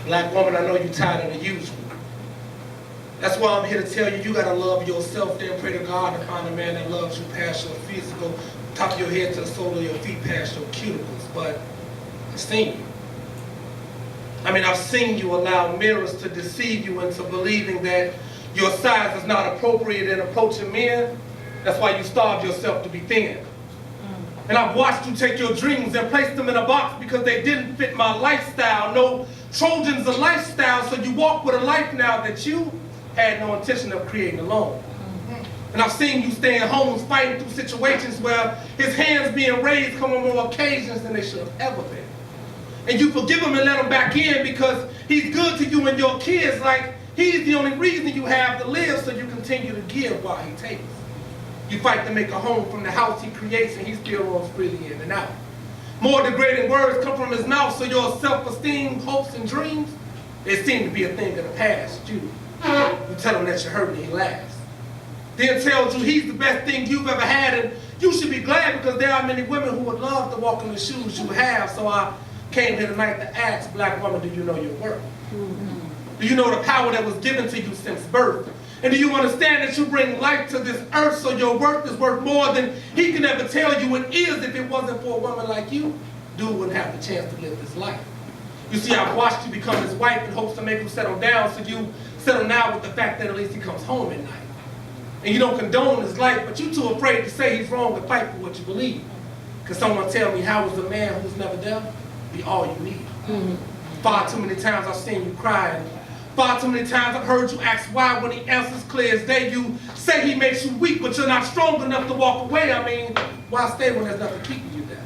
Black woman, I know you're tired of the usual. That's why I'm here to tell you, you gotta love yourself, then pray to God to find a man that loves you past your physical, top of your head to the sole of your feet, past your cuticles. But I've seen you. I've seen you allow mirrors to deceive you into believing that your size is not appropriate in approaching men. That's why you starved yourself to be thin. And I've watched you take your dreams and place them in a box because they didn't fit my lifestyle. No Trojans of lifestyle, so you walk with a life now that you had no intention of creating alone. And I've seen you stay in homes fighting through situations where his hands being raised come on more occasions than they should have ever been. And you forgive him and let him back in because he's good to you and your kids, like he's the only reason you have to live, so you continue to give while he takes. You fight to make a home from the house he creates, and he still roams freely in and out. More degrading words come from his mouth, so your self-esteem, hopes, and dreams, they seem to be a thing of the past. You tell him that you're hurting, and he laughs. Then tells you he's the best thing you've ever had, and you should be glad because there are many women who would love to walk in the shoes you have. So I came here tonight to ask, black woman, do you know your worth? Do you know the power that was given to you since birth? And do you understand that you bring life to this earth, so your worth is worth more than he can ever tell you it is? If it wasn't for a woman like you, dude wouldn't have the chance to live this life. You see, I've watched you become his wife in hopes to make him settle down, so you settle now with the fact that at least he comes home at night. And you don't condone his life, but you're too afraid to say he's wrong to fight for what you believe. Because someone tell me, how is a man who's never there be all you need? Far too many times I've seen you cry. Far too many times I've heard you ask why when he answers clear as day. You say he makes you weak, but you're not strong enough to walk away. Why stay when there's nothing keeping you there?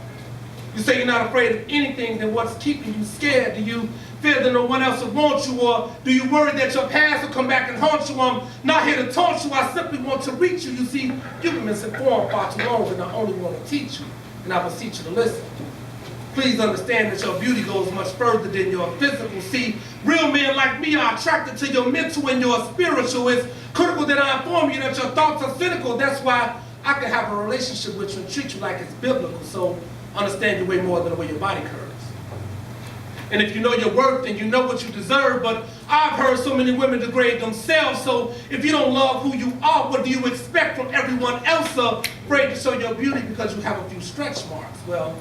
You say you're not afraid of anything, then what's keeping you scared? Do you fear that no one else will want you, or do you worry that your past will come back and haunt you? I'm not here to taunt you, I simply want to reach you. You see, you've been misinformed far too long, and I only want to teach you, and I beseech you to listen. Please understand that your beauty goes much further than your physical. See, real men like me are attracted to your mental and your spiritual. It's critical that I inform you that your thoughts are cynical. That's why I can have a relationship with you and treat you like it's biblical. So understand you way more than the way your body curves. And if you know your worth, then you know what you deserve. But I've heard so many women degrade themselves. So if you don't love who you are, what do you expect from everyone else? Afraid to show your beauty because you have a few stretch marks. Well,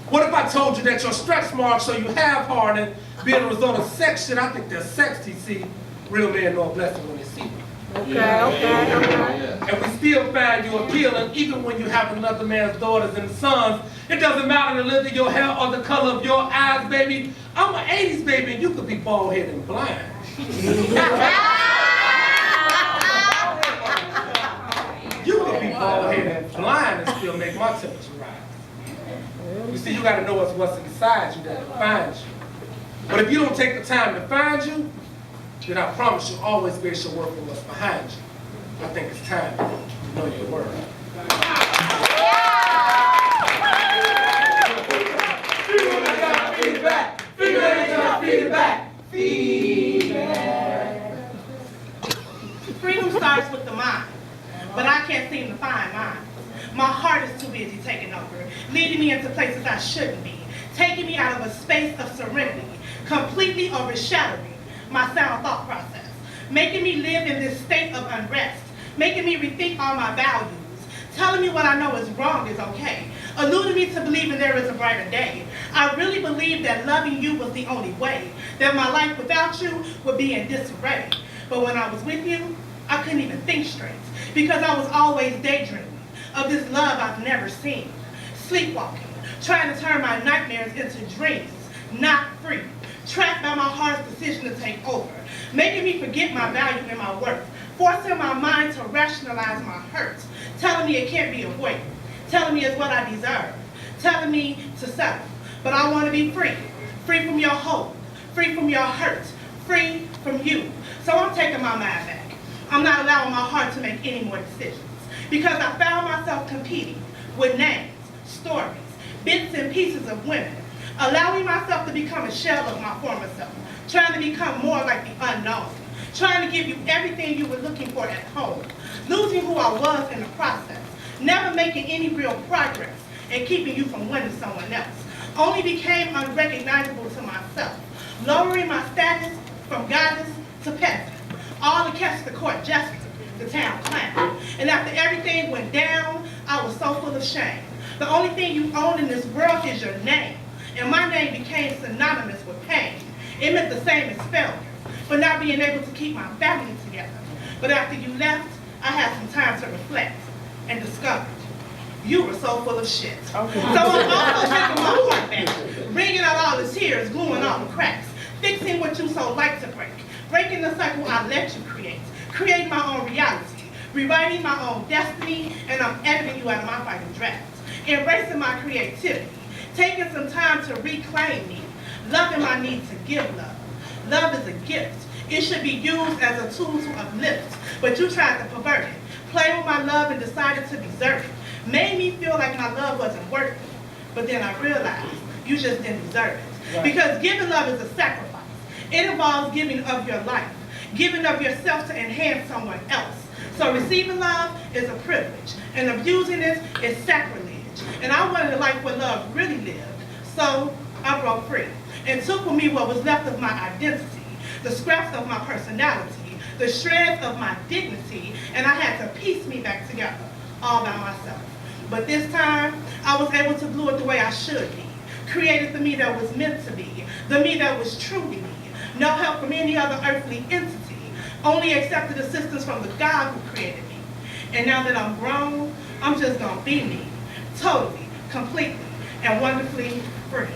what if I told you that your stretch marks show you half hard and being a result of sex shit? I think they're sexy. See, real men know a blessing when they see them. Okay. And we still find you appealing even when you have another man's daughters and sons. It doesn't matter the length of your hair or the color of your eyes, baby. I'm an 80s baby, and you could be bald-headed and blind. You could be bald-headed and blind and still make my temperature rise. You see, you got to know what's inside you that defines you. But if you don't take the time to find you, then I promise you'll always base your worth on what's behind you. I think it's time to know your worth. Feedback. Freedom starts with the mind, but I can't seem to find mine. My heart is too busy taking over, leading me into places I shouldn't be, taking me out of a space of serenity, completely overshadowing my sound thought process, making me live in this state of unrest, making me rethink all my values, telling me what I know is wrong is okay, alluding me to believing there is a brighter day. I really believed that loving you was the only way, that my life without you would be in disarray. But when I was with you, I couldn't even think straight, because I was always daydreaming of this love I've never seen, sleepwalking, trying to turn my nightmares into dreams, not free, trapped by my heart's decision to take over, making me forget my value and my worth, forcing my mind to rationalize my hurts, telling me it can't be avoided, telling me it's what I deserve, telling me to settle. But I want to be free, free from your hope, free from your hurt, free from you. So I'm taking my mind back. I'm not allowing my heart to make any more decisions, because I found myself competing with names, stories, bits and pieces of women, allowing myself to become a shell of my former self, trying to become more like the unknown, trying to give you everything you were looking for at home, losing who I was in the process, never making any real progress, and keeping you from winning someone else. Only became unrecognizable to myself, lowering my status from goddess to peasant, all to catch the court jester, the town clown. And after everything went down, I was so full of shame. The only thing you own in this world is your name, and my name became synonymous with pain. It meant the same as failure, for not being able to keep my family together. But after you left, I had some time to reflect and discovered you were so full of shit. Okay. So I'm also taking my heart back, wringing out all the tears, gluing all the cracks, fixing what you so like to break, breaking the cycle I let you create, creating my own reality, rewriting my own destiny, and I'm editing you out of my fighting drafts, embracing my creativity, taking some time to reclaim me, loving my need to give love. Love is a gift. It should be used as a tool to uplift, but you tried to pervert it, played with my love and decided to desert it, made me feel like my love wasn't worth it, but then I realized you just didn't deserve it. Right. Because giving love is a sacrifice. It involves giving of your life, giving of yourself to enhance someone else. So receiving love is a privilege, and abusing it is sacrilege. And I wanted a life where love really lived, so I broke free and took with me what was left of my identity, the scraps of my personality, the shreds of my dignity, and I had to piece me back together all by myself. But this time, I was able to glue it the way I should be, created the me that was meant to be, the me that was truly me, no help from any other earthly entity, only accepted assistance from the God who created me. And now that I'm grown, I'm just gonna be me, totally, completely, and wonderfully free.